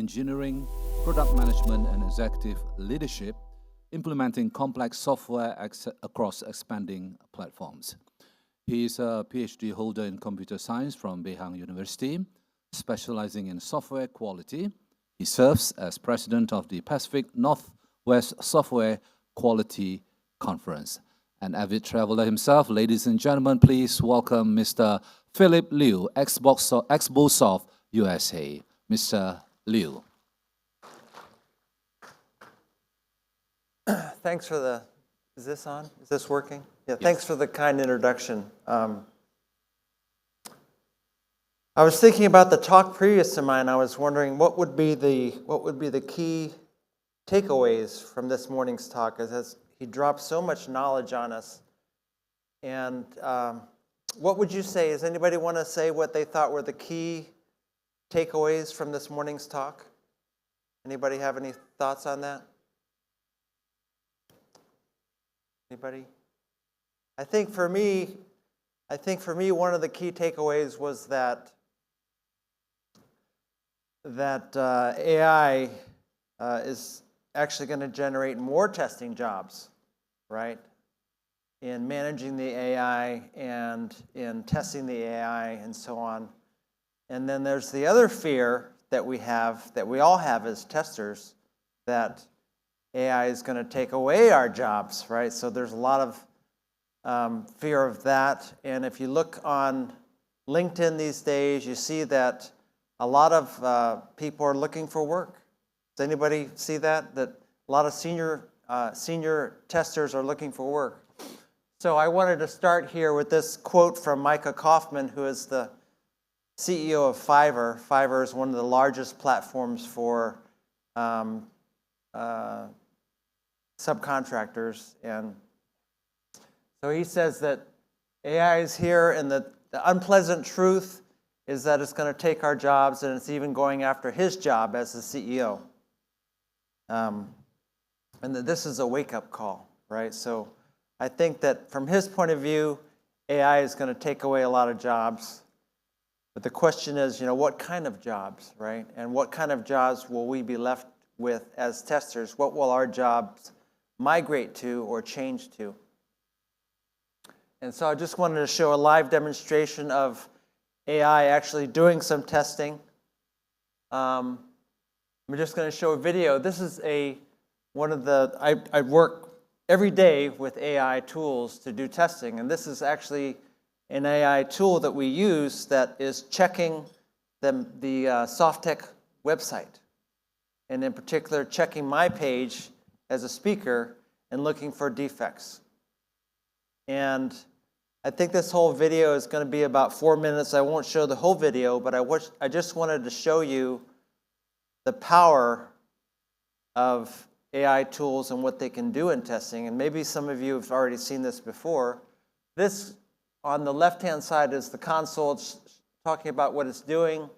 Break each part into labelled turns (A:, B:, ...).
A: engineering, product management, and executive leadership, implementing complex software across expanding platforms. He is a PhD holder in computer science from Beihang University, specializing in software quality. He serves as president of the Pacific Northwest Software Quality Conference. An avid traveler himself, ladies and gentlemen, please welcome Mr. Philip Liu, XBOSoft USA. Mr. Liu.
B: Thanks for the, is this on? Is this working? Yeah, yes. Thanks for the kind introduction. I was thinking about the talk previous to mine. I was wondering what would be the key takeaways from this morning's talk, as he dropped so much knowledge on us. And what would you say? Does anybody want to say what they thought were the key takeaways from this morning's talk? Anybody have any thoughts on that? Anybody? I think for me, one of the key takeaways was that AI is actually going to generate more testing jobs, right? In managing the AI and in testing the AI and so on. And then there's the other fear that we have, that we all have as testers, that AI is going to take away our jobs, right? So there's a lot of fear of that. And if you look on LinkedIn these days, you see that a lot of people are looking for work. Does anybody see that? That a lot of senior testers are looking for work. So I wanted to start here with this quote from Micah Kaufman, who is the CEO of Fiverr. Fiverr is one of the largest platforms for subcontractors. And so he says that AI is here, and the unpleasant truth is that it's going to take our jobs, and it's even going after his job as the CEO. And that this is a wake-up call, right? So I think that from his point of view, AI is going to take away a lot of jobs. But the question is, what kind of jobs, right? And what kind of jobs will we be left with as testers? What will our jobs migrate to or change to? And so I just wanted to show a live demonstration of AI actually doing some testing. I'm just going to show a video. This is I work every day with AI tools to do testing, and this is actually an AI tool that we use that is checking the SOFTEC website, and in particular checking my page as a speaker and looking for defects. And I think this whole video is going to be about 4 minutes. I won't show the whole video, but I just wanted to show you the power of AI tools and what they can do in testing. And maybe some of you have already seen this before. This, on the left-hand side, is the console. It's talking about what it's doing.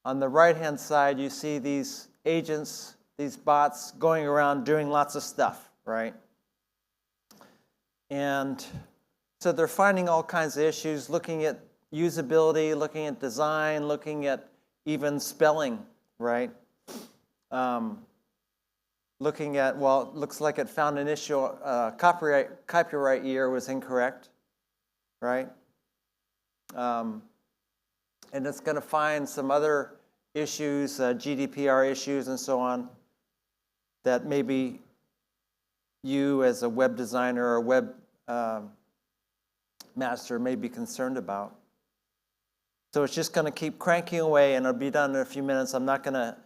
B: On the right-hand side, you see these agents, these bots going around doing lots of stuff, right? And so they're finding all kinds of issues, looking at usability, looking at design, looking at even spelling, right? Looking at, well, it looks like it found an issue, copyright year was incorrect, right? And it's going to find some other issues, GDPR issues and so on, that maybe you as a web designer or web master may be concerned about. So it's just going to keep cranking away, and it'll be done in a few minutes. I'm not going to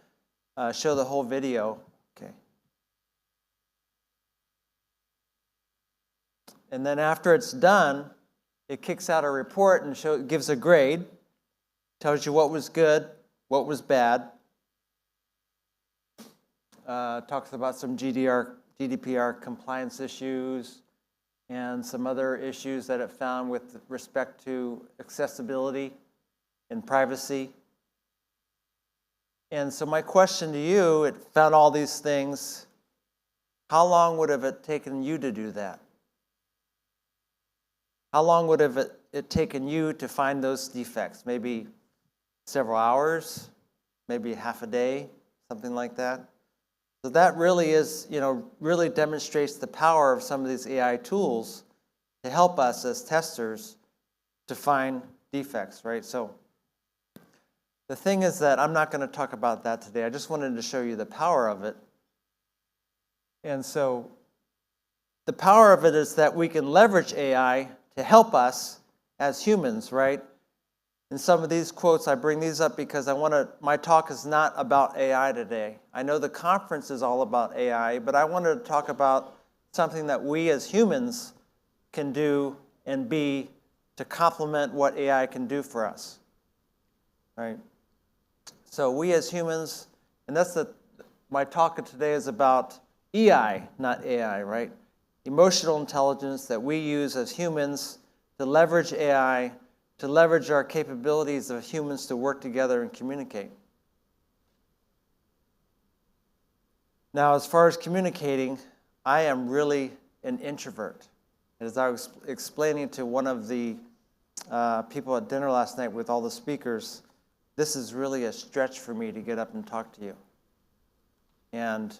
B: show the whole video. Okay. And then after it's done, it kicks out a report and gives a grade, tells you what was good, what was bad, talks about some GDPR compliance issues and some other issues that it found with respect to accessibility and privacy. And so my question to you, it found all these things. How long would have it taken you to do that? How long would have it taken you to find those defects? Maybe several hours, maybe half a day, something like that. So that really is, really demonstrates the power of some of these AI tools to help us as testers to find defects, right? So the thing is that I'm not going to talk about that today. I just wanted to show you the power of it. And so the power of it is that we can leverage AI to help us as humans, right? In some of these quotes, I bring these up because my talk is not about AI today. I know the conference is all about AI, but I wanted to talk about something that we as humans can do and be to complement what AI can do for us, right? So we as humans, and my talk today is about EI, not AI, right? Emotional intelligence that we use as humans to leverage AI, to leverage our capabilities of humans to work together and communicate. Now, as far as communicating, I am really an introvert. As I was explaining to one of the people at dinner last night with all the speakers, this is really a stretch for me to get up and talk to you. And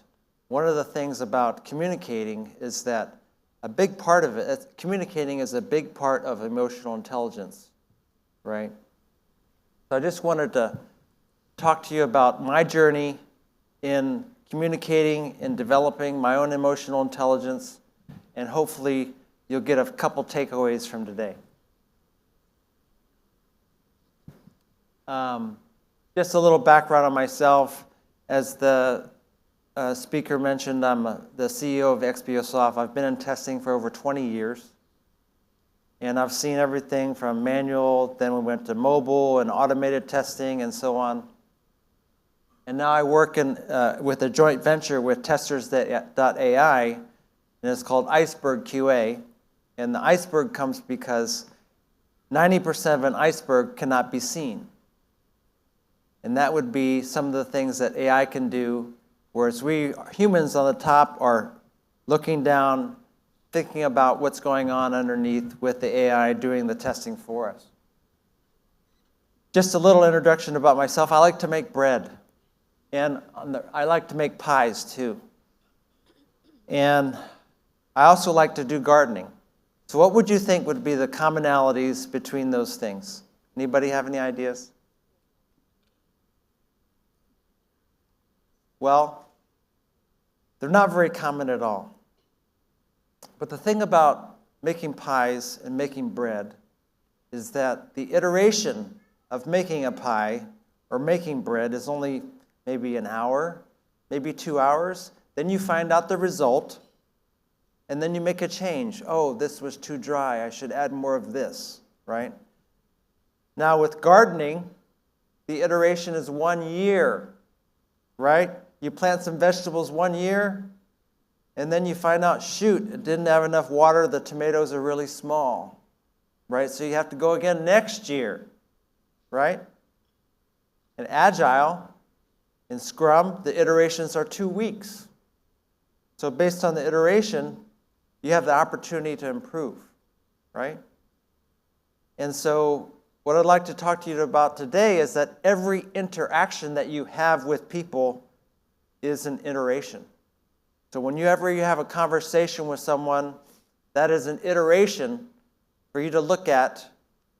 B: one of the things about communicating is that a big part of it, communicating is a big part of emotional intelligence, right? So I just wanted to talk to you about my journey in communicating and developing my own emotional intelligence, and hopefully you'll get a couple takeaways from today. Just a little background on myself. As the speaker mentioned, I'm the CEO of XBOSoft. I've been in testing for over 20 years. And I've seen everything from manual, then we went to mobile and automated testing and so on. And now I work with a joint venture with testers.ai, and it's called Iceberg QA. And the iceberg comes because 90% of an iceberg cannot be seen. And that would be some of the things that AI can do, whereas we humans on the top are looking down, thinking about what's going on underneath with the AI doing the testing for us. Just a little introduction about myself. I like to make bread, and I like to make pies too. And I also like to do gardening. So what would you think would be the commonalities between those things? Anybody have any ideas? Well, they're not very common at all. But the thing about making pies and making bread is that the iteration of making a pie or making bread is only maybe an hour, maybe 2 hours. Then you find out the result, and then you make a change. Oh, this was too dry. I should add more of this, right? Now with gardening, the iteration is 1 year, right? You plant some vegetables 1 year, and then you find out, shoot, it didn't have enough water, the tomatoes are really small, right? So you have to go again next year, right? In Agile, in Scrum, the iterations are 2 weeks. So based on the iteration, you have the opportunity to improve, right? And so what I'd like to talk to you about today is that every interaction that you have with people is an iteration. So whenever you have a conversation with someone, that is an iteration for you to look at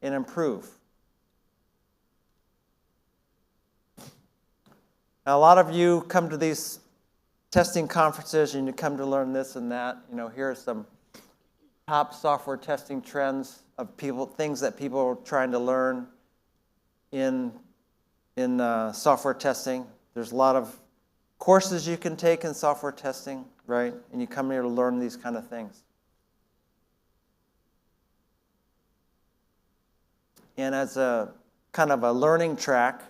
B: and improve. Now, a lot of you come to these testing conferences and you come to learn this and that. Here are some top software testing trends of things that people are trying to learn in software testing. There's a lot of courses you can take in software testing, right? And you come here to learn these kind of things. And as a kind of a learning track,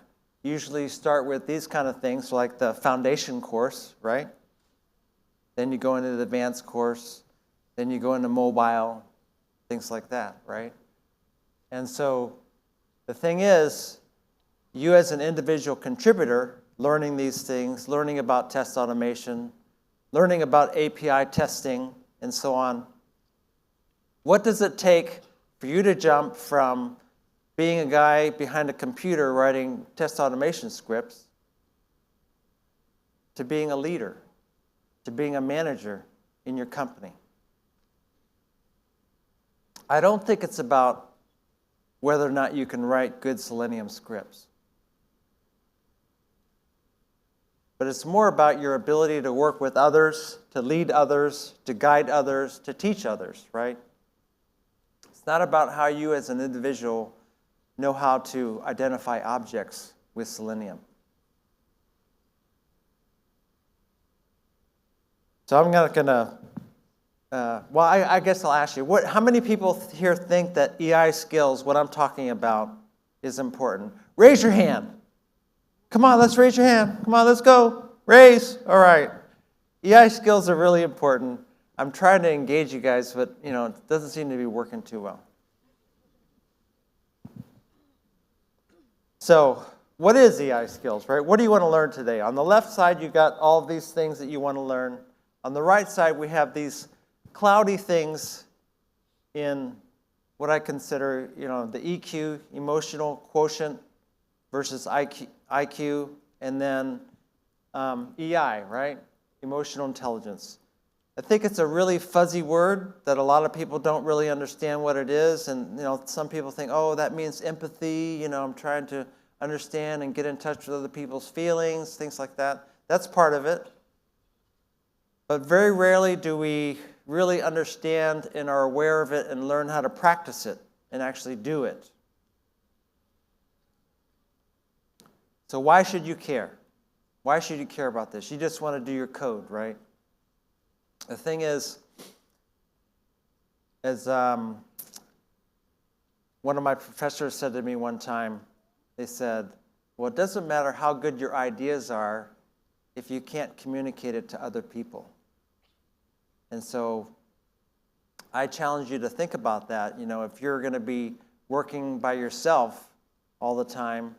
B: usually start with these kind of things, like the foundation course, right? Then you go into the advanced course, then you go into mobile, things like that, right? And so the thing is, you as an individual contributor, learning these things, learning about test automation, learning about API testing, and so on. What does it take for you to jump from being a guy behind a computer writing test automation scripts to being a leader, to being a manager in your company. I don't think it's about whether or not you can write good Selenium scripts. But it's more about your ability to work with others, to lead others, to guide others, to teach others, right? It's not about how you as an individual know how to identify objects with Selenium. So I'm not going to, I guess I'll ask you, how many people here think that EI skills, what I'm talking about, is important? Raise your hand. Come on, let's raise your hand. Come on, let's go. Raise. All right. EI skills are really important. I'm trying to engage you guys, but it doesn't seem to be working too well. So, what is EI skills, right? What do you want to learn today? On the left side, you've got all these things that you want to learn. On the right side, we have these cloudy things in what I consider, the EQ, emotional quotient, versus IQ, and then EI, right? Emotional intelligence. I think it's a really fuzzy word that a lot of people don't really understand what it is, and some people think, oh, that means empathy. I'm trying to understand and get in touch with other people's feelings, things like that. That's part of it. But very rarely do we really understand and are aware of it and learn how to practice it and actually do it. So why should you care? Why should you care about this? You just want to do your code, right? The thing is, as one of my professors said to me one time, they said, well, it doesn't matter how good your ideas are if you can't communicate it to other people. And so I challenge you to think about that. If you're going to be working by yourself all the time,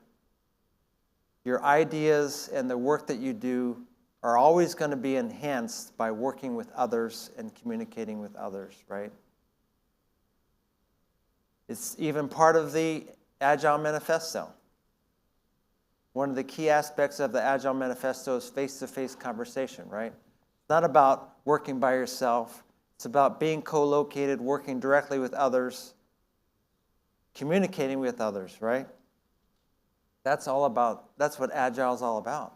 B: your ideas and the work that you do are always going to be enhanced by working with others and communicating with others, right? It's even part of the Agile Manifesto. One of the key aspects of the Agile Manifesto is face-to-face conversation, right? It's not about working by yourself. It's about being co-located, working directly with others, communicating with others, right? That's what Agile is all about.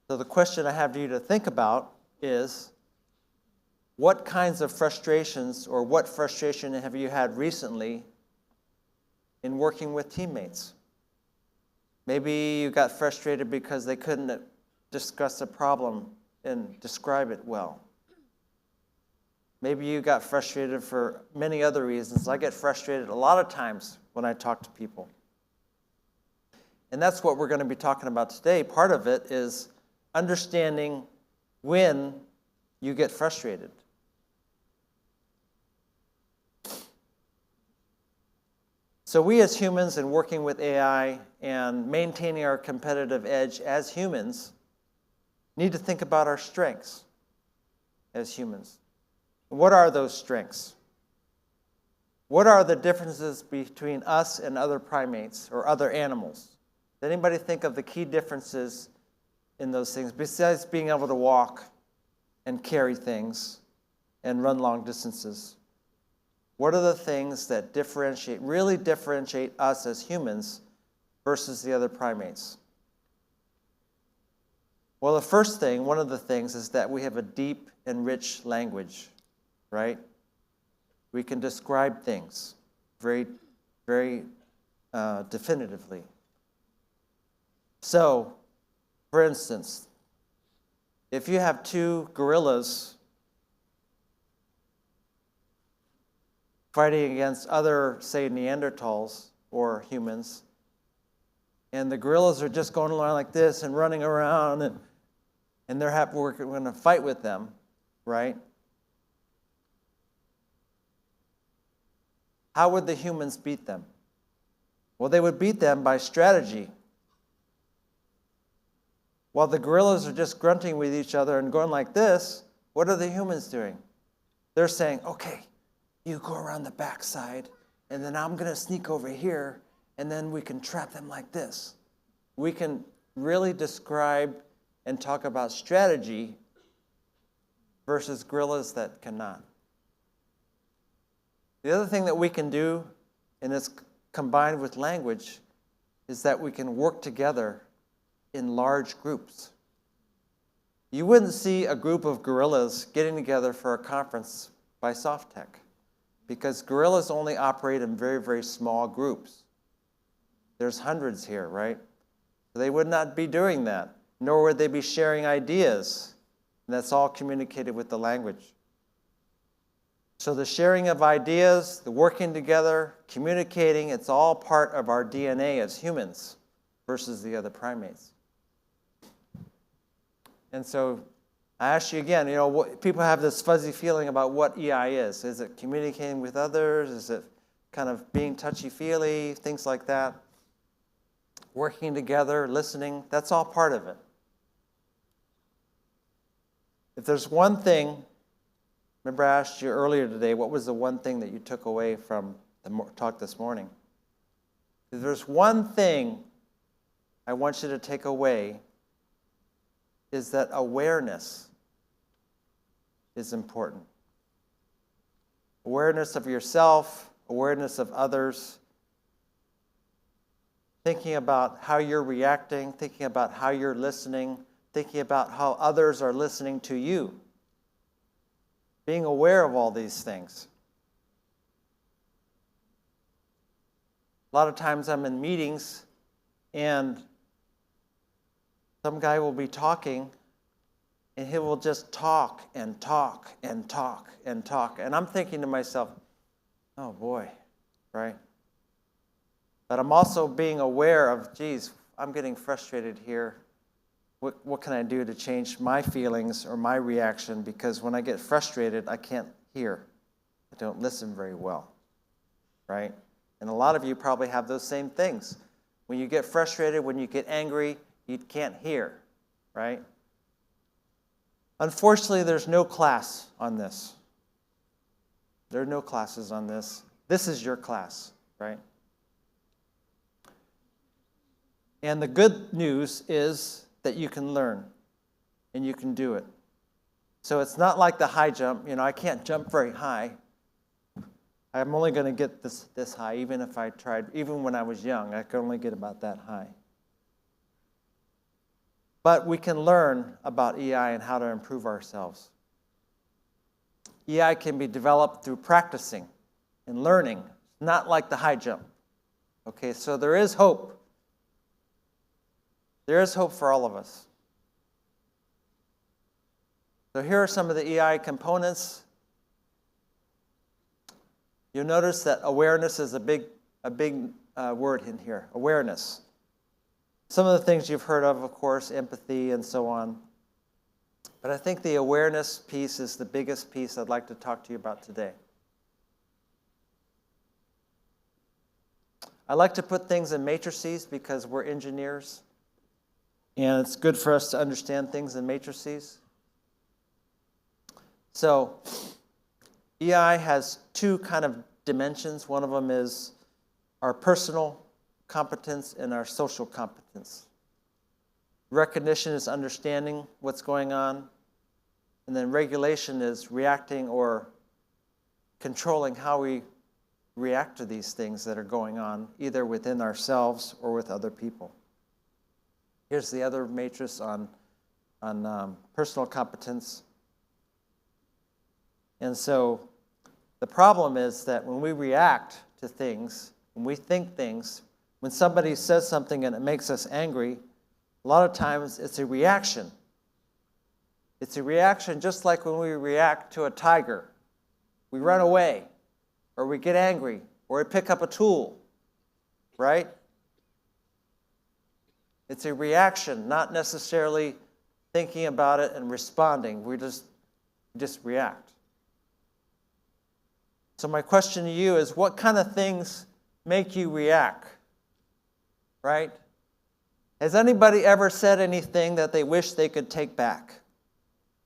B: So the question I have for you to think about is, what kinds of frustrations or what frustration have you had recently in working with teammates? Maybe you got frustrated because they couldn't discuss a problem and describe it well. Maybe you got frustrated for many other reasons. I get frustrated a lot of times when I talk to people. And that's what we're going to be talking about today. Part of it is understanding when you get frustrated. So we as humans, in working with AI and maintaining our competitive edge as humans, need to think about our strengths as humans. What are those strengths? What are the differences between us and other primates or other animals? Does anybody think of the key differences in those things, besides being able to walk and carry things and run long distances? What are the things that really differentiate us as humans versus the other primates? Well, the first thing, one of the things, is that we have a deep and rich language, right? We can describe things very, very definitively. So, for instance, if you have two gorillas fighting against other, say, Neanderthals or humans, and the gorillas are just going along like this and running around, and we're going to fight with them, right? How would the humans beat them? Well, they would beat them by strategy. While the gorillas are just grunting with each other and going like this, what are the humans doing? They're saying, okay, you go around the backside, and then I'm going to sneak over here, and then we can trap them like this. we can really describe and talk about strategy versus gorillas that cannot. The other thing that we can do, and it's combined with language, is that we can work together in large groups. You wouldn't see a group of gorillas getting together for a conference by SOFTEC because gorillas only operate in very, very small groups. There's hundreds here, right? They would not be doing that, nor would they be sharing ideas. And that's all communicated with the language. So the sharing of ideas, the working together, communicating, it's all part of our DNA as humans versus the other primates. And so I ask you again, people have this fuzzy feeling about what EI is. Is it communicating with others? Is it kind of being touchy-feely, things like that? Working together, listening, that's all part of it. If there's one thing, remember I asked you earlier today, what was the one thing that you took away from the talk this morning? If there's one thing I want you to take away, is that awareness is important. Awareness of yourself, awareness of others, thinking about how you're reacting, thinking about how you're listening, thinking about how others are listening to you. Being aware of all these things. A lot of times I'm in meetings and some guy will be talking and he will just talk and talk and talk and talk. And I'm thinking to myself, oh boy, right? But I'm also being aware of, geez, I'm getting frustrated here. What can I do to change my feelings or my reaction? Because when I get frustrated, I can't hear. I don't listen very well, right? And a lot of you probably have those same things. When you get frustrated, when you get angry, you can't hear, right? Unfortunately, there's no class on this. There are no classes on this. This is your class, right? And the good news is that you can learn and you can do it. So it's not like the high jump. I can't jump very high. I'm only going to get this high, even if I tried. Even when I was young, I could only get about that high. But we can learn about EI and how to improve ourselves. EI can be developed through practicing and learning, not like the high jump. Okay, so there is hope. There is hope for all of us. So here are some of the EI components. You'll notice that awareness is a big word in here, awareness. Some of the things you've heard of course, empathy and so on. But I think the awareness piece is the biggest piece I'd like to talk to you about today. I like to put things in matrices because we're engineers. And it's good for us to understand things in matrices. So EI has two kind of dimensions. One of them is our personal competence and our social competence. Recognition is understanding what's going on. And then regulation is reacting or controlling how we react to these things that are going on, either within ourselves or with other people. Here's the other matrix on personal competence. And so the problem is that when we react to things, when we think things, when somebody says something and it makes us angry, a lot of times it's a reaction. It's a reaction just like when we react to a tiger. We run away, or we get angry, or we pick up a tool, right? It's a reaction, not necessarily thinking about it and responding. We just react. So my question to you is, what kind of things make you react? Right? Has anybody ever said anything that they wish they could take back?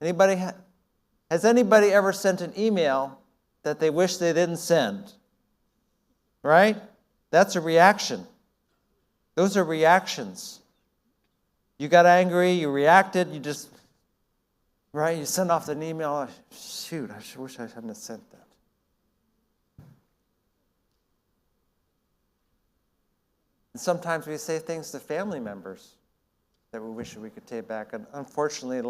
B: Has anybody ever sent an email that they wish they didn't send? Right? That's a reaction. Those are reactions. You got angry, you reacted, you just, right, you send off an email, shoot, I wish I hadn't have sent that. And sometimes we say things to family members that we wish we could take back. And unfortunately,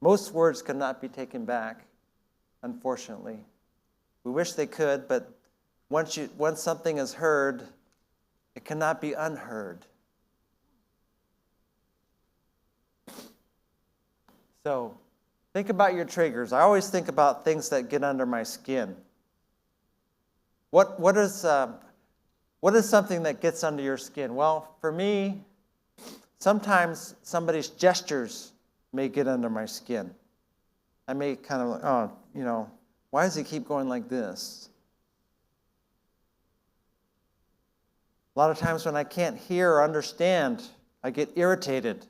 B: most words cannot be taken back, unfortunately. We wish they could, but once something is heard, it cannot be unheard. So think about your triggers. I always think about things that get under my skin. What is something that gets under your skin? Well, for me, sometimes somebody's gestures may get under my skin. I may kind of like, oh, why does he keep going like this? A lot of times when I can't hear or understand, I get irritated.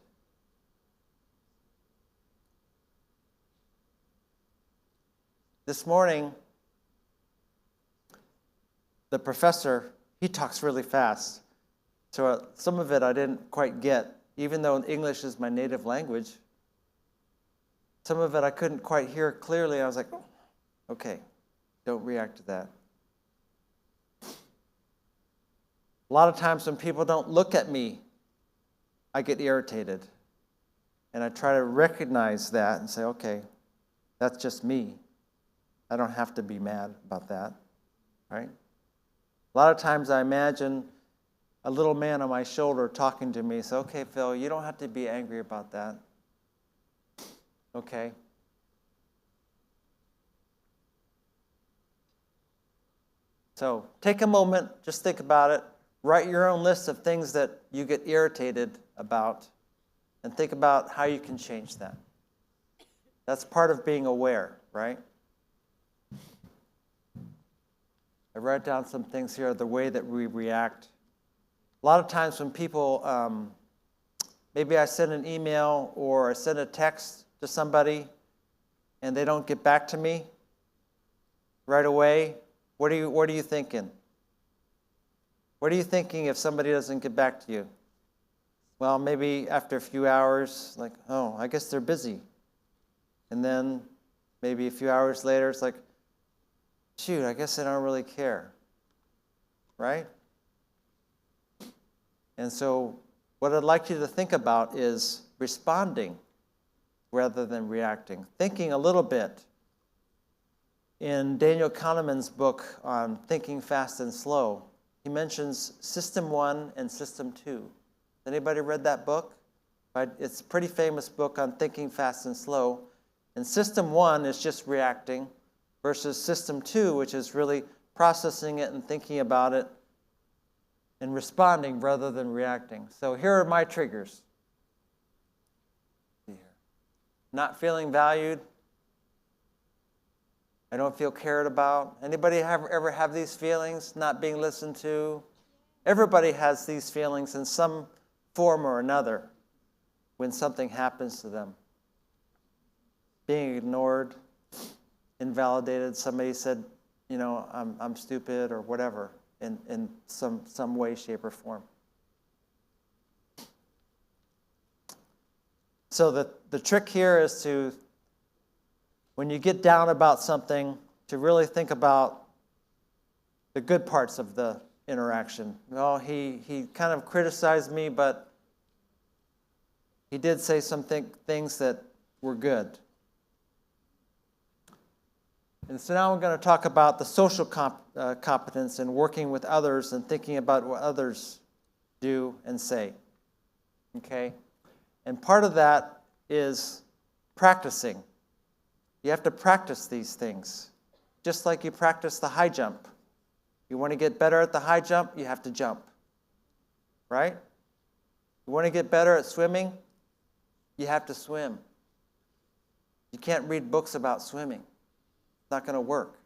B: This morning, the professor, he talks really fast. So some of it I didn't quite get, even though English is my native language. Some of it I couldn't quite hear clearly. I was like, okay, don't react to that. A lot of times when people don't look at me, I get irritated. And I try to recognize that and say, okay, that's just me. I don't have to be mad about that, right? A lot of times I imagine a little man on my shoulder talking to me. Say, okay, Phil, you don't have to be angry about that. Okay. So take a moment, just think about it. Write your own list of things that you get irritated about and think about how you can change that. That's part of being aware, right? I write down some things here, the way that we react. A lot of times when people, maybe I send an email or I send a text to somebody and they don't get back to me right away, what are you thinking? What are you thinking if somebody doesn't get back to you? Well, maybe after a few hours, like, oh, I guess they're busy. And then maybe a few hours later, it's like, shoot, I guess they don't really care. Right? And so what I'd like you to think about is responding rather than reacting. Thinking a little bit. In Daniel Kahneman's book on thinking fast and slow, he mentions System 1 and System 2. Anybody read that book? It's a pretty famous book on thinking fast and slow. And System 1 is just reacting versus System 2, which is really processing it and thinking about it and responding rather than reacting. So here are my triggers. Not feeling valued. I don't feel cared about. Anybody ever have these feelings? Not being listened to? Everybody has these feelings in some form or another when something happens to them. Being ignored, invalidated. Somebody said, I'm stupid or whatever in some way, shape, or form. So the trick here is to, when you get down about something, to really think about the good parts of the interaction. Well, he kind of criticized me, but he did say some things that were good. And so now I'm going to talk about the social competence and working with others and thinking about what others do and say. Okay? And part of that is practicing. You have to practice these things, just like you practice the high jump. You want to get better at the high jump, you have to jump. Right? You want to get better at swimming, you have to swim. You can't read books about swimming. It's not going to work.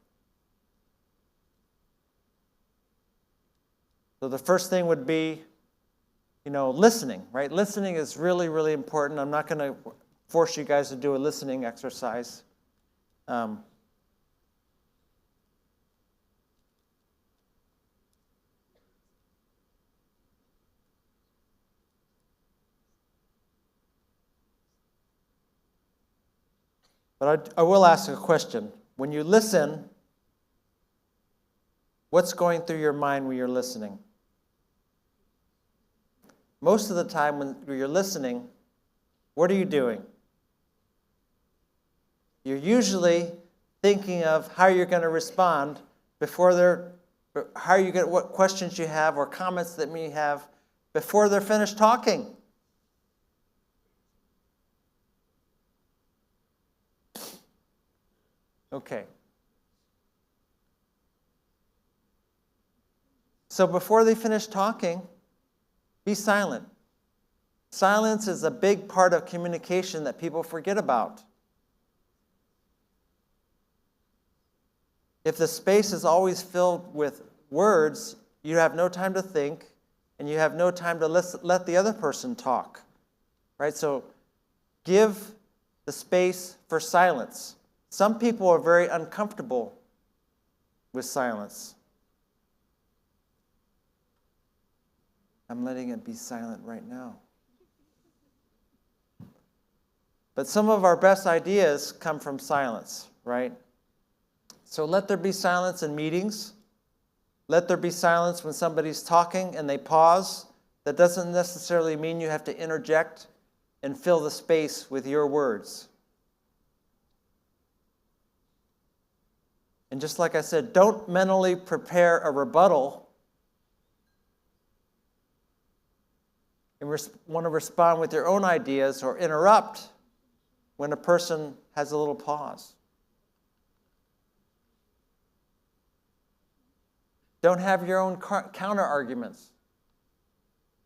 B: So the first thing would be, listening, right? Listening is really, really important. I'm not going to force you guys to do a listening exercise. But I will ask a question. When you listen, what's going through your mind when you're listening? Most of the time when you're listening, what are you doing? You're usually thinking of how you're going to respond what questions you have or comments that you have before they're finished talking. Okay. So before they finish talking, be silent. Silence is a big part of communication that people forget about. If the space is always filled with words, you have no time to think, and you have no time to let the other person talk. Right? So give the space for silence. Some people are very uncomfortable with silence. I'm letting it be silent right now. But some of our best ideas come from silence, right? So let there be silence in meetings. Let there be silence when somebody's talking and they pause. That doesn't necessarily mean you have to interject and fill the space with your words. And just like I said, don't mentally prepare a rebuttal and want to respond with your own ideas or interrupt when a person has a little pause. Don't have your own counter arguments.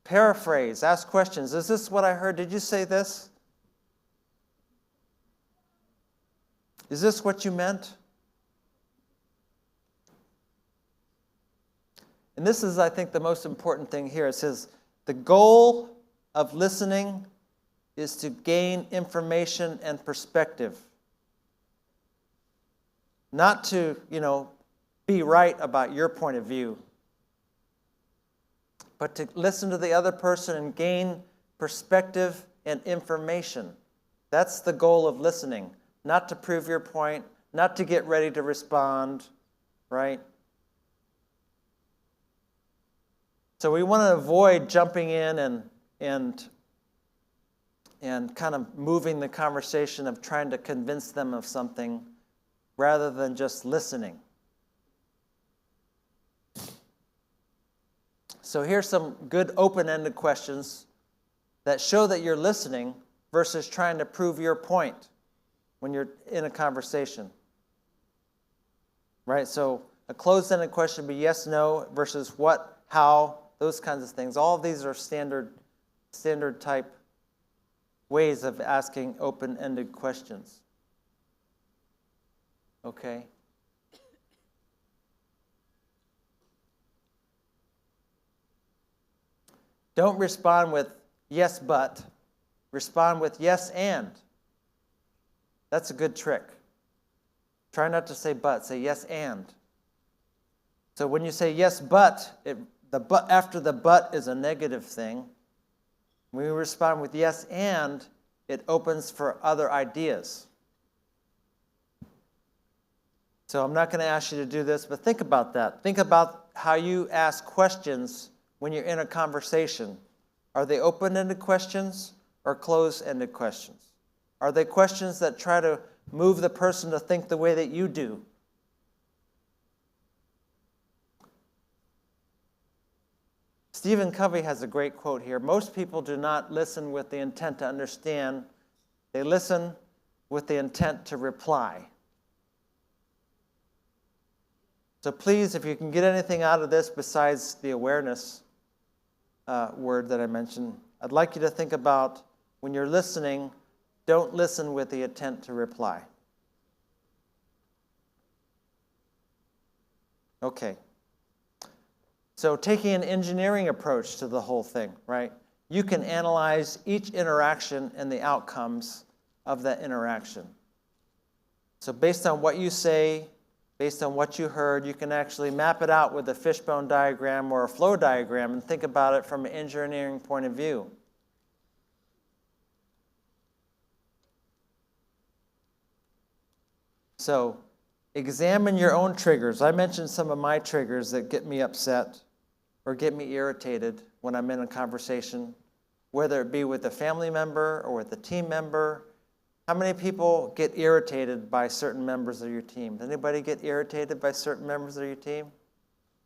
B: Paraphrase, ask questions. Is this what I heard? Did you say this? Is this what you meant? And this is, I think, the most important thing here. It says, the goal of listening is to gain information and perspective. Not to, be right about your point of view, but to listen to the other person and gain perspective and information. That's the goal of listening. Not to prove your point, not to get ready to respond, right? So we want to avoid jumping in and kind of moving the conversation of trying to convince them of something rather than just listening. So here's some good open-ended questions that show that you're listening versus trying to prove your point when you're in a conversation. Right? So a closed-ended question would be yes, no versus what, how, those kinds of things. All of these are standard type ways of asking open-ended questions. Okay? Don't respond with yes, but. Respond with yes, and. That's a good trick. Try not to say but, say yes, and. So when you say yes, but, the but after the but is a negative thing. When we respond with yes, and, it opens for other ideas. So I'm not going to ask you to do this, but think about that. Think about how you ask questions when you're in a conversation. Are they open-ended questions or closed-ended questions? Are they questions that try to move the person to think the way that you do? Stephen Covey has a great quote here. Most people do not listen with the intent to understand. They listen with the intent to reply. So please, if you can get anything out of this besides the awareness word that I mentioned, I'd like you to think about when you're listening, don't listen with the intent to reply. Okay. So taking an engineering approach to the whole thing, right? You can analyze each interaction and the outcomes of that interaction. So based on what you say, based on what you heard, you can actually map it out with a fishbone diagram or a flow diagram and think about it from an engineering point of view. So examine your own triggers. I mentioned some of my triggers that get me upset or get me irritated when I'm in a conversation, whether it be with a family member or with a team member. How many people get irritated by certain members of your team? Does anybody get irritated by certain members of your team?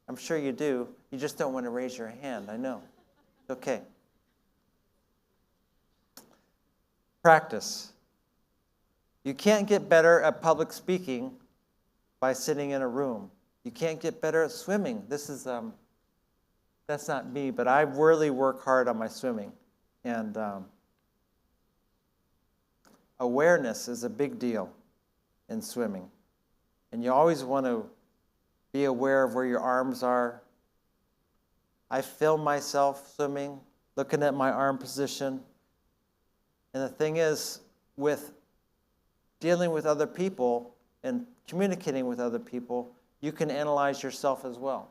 B: I'm sure you do. You just don't want to raise your hand. I know. It's okay. Practice. You can't get better at public speaking by sitting in a room. You can't get better at swimming. That's not me, but I really work hard on my swimming. And awareness is a big deal in swimming. And you always want to be aware of where your arms are. I film myself swimming, looking at my arm position. And the thing is, with dealing with other people and communicating with other people, you can analyze yourself as well.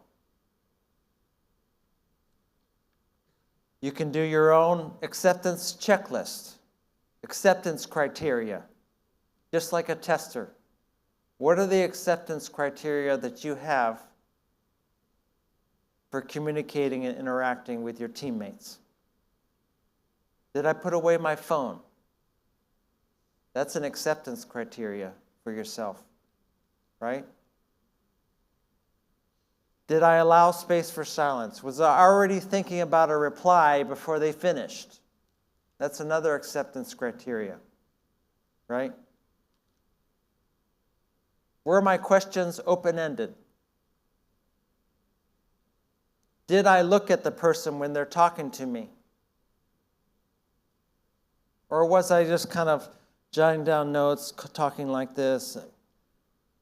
B: You can do your own acceptance checklist, acceptance criteria, just like a tester. What are the acceptance criteria that you have for communicating and interacting with your teammates? Did I put away my phone? That's an acceptance criteria for yourself, right? Did I allow space for silence? Was I already thinking about a reply before they finished? That's another acceptance criteria, right? Were my questions open-ended? Did I look at the person when they're talking to me? Or was I just kind of jotting down notes, talking like this?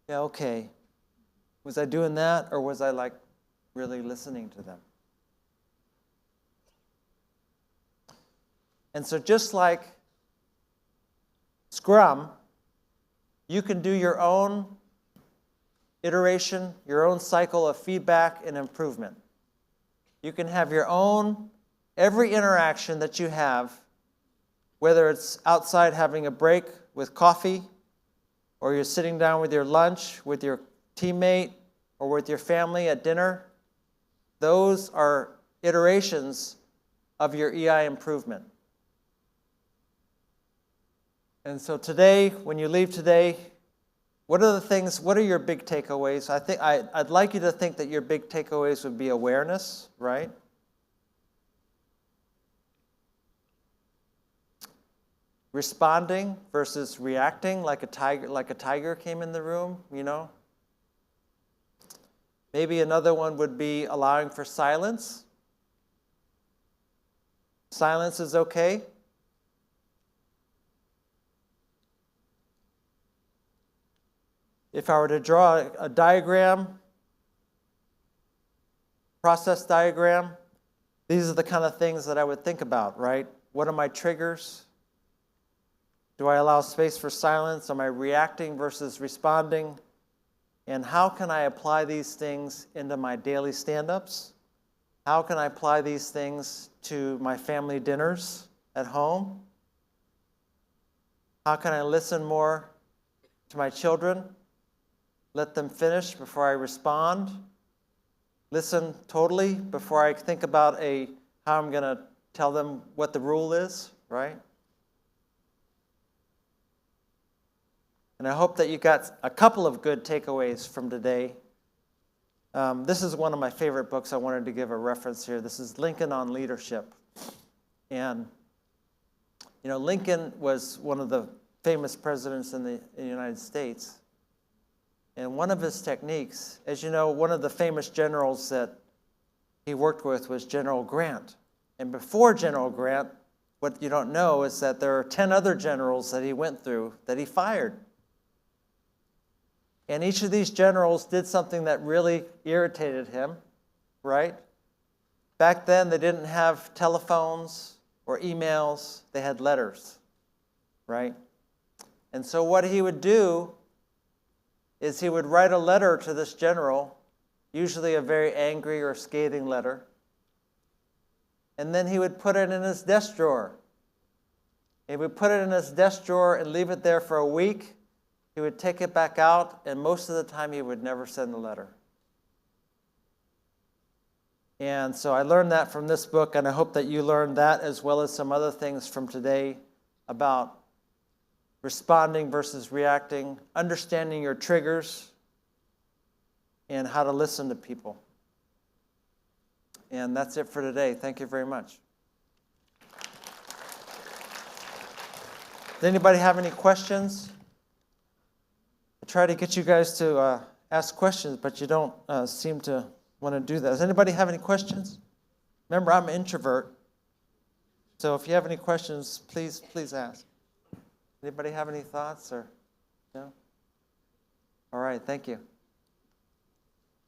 B: Yeah, okay. Was I doing that, or was I like really listening to them? And so just like Scrum, you can do your own iteration, your own cycle of feedback and improvement. You can have your own, every interaction that you have, whether it's outside having a break with coffee, or you're sitting down with your lunch, with your teammate, or with your family at dinner, those are iterations of your EI improvement. And so today, when you leave today, what are your big takeaways? I'd like you to think that your big takeaways would be awareness, right? Responding versus reacting, like a tiger came in the room, you know? Maybe another one would be allowing for silence. Silence is okay. If I were to draw a diagram, process diagram, these are the kind of things that I would think about, right? What are my triggers? Do I allow space for silence? Am I reacting versus responding? And how can I apply these things into my daily stand-ups? How can I apply these things to my family dinners at home? How can I listen more to my children? Let them finish before I respond. Listen totally before I think about how I'm going to tell them what the rule is, right? And I hope that you got a couple of good takeaways from today. This is one of my favorite books. I wanted to give a reference here. This is Lincoln on Leadership. And, you know, Lincoln was one of the famous presidents in the United States. And one of his techniques, as you know, one of the famous generals that he worked with was General Grant. And before General Grant, what you don't know is that there are 10 other generals that he went through that he fired. And each of these generals did something that really irritated him, right? Back then, they didn't have telephones or emails. They had letters, right? And so what he would do is he would write a letter to this general, usually a very angry or scathing letter, and then he would put it in his desk drawer. He would put it in his desk drawer and leave it there for a week. he would take it back out, and most of the time he would never send the letter. And so I learned that from this book, and I hope that you learned that as well as some other things from today about responding versus reacting, understanding your triggers, and how to listen to people. And that's it for today. Thank you very much. Does anybody have any questions? I try to get you guys to ask questions, but you don't seem to want to do that. Does anybody have any questions? Remember, I'm an introvert. So if you have any questions, please ask. Anybody have any thoughts or no? All right, thank you.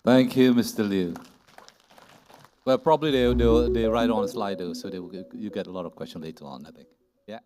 A: Thank you, Mr. Liu. Well, probably they write on a slide, though, so you get a lot of questions later on, I think. Yeah.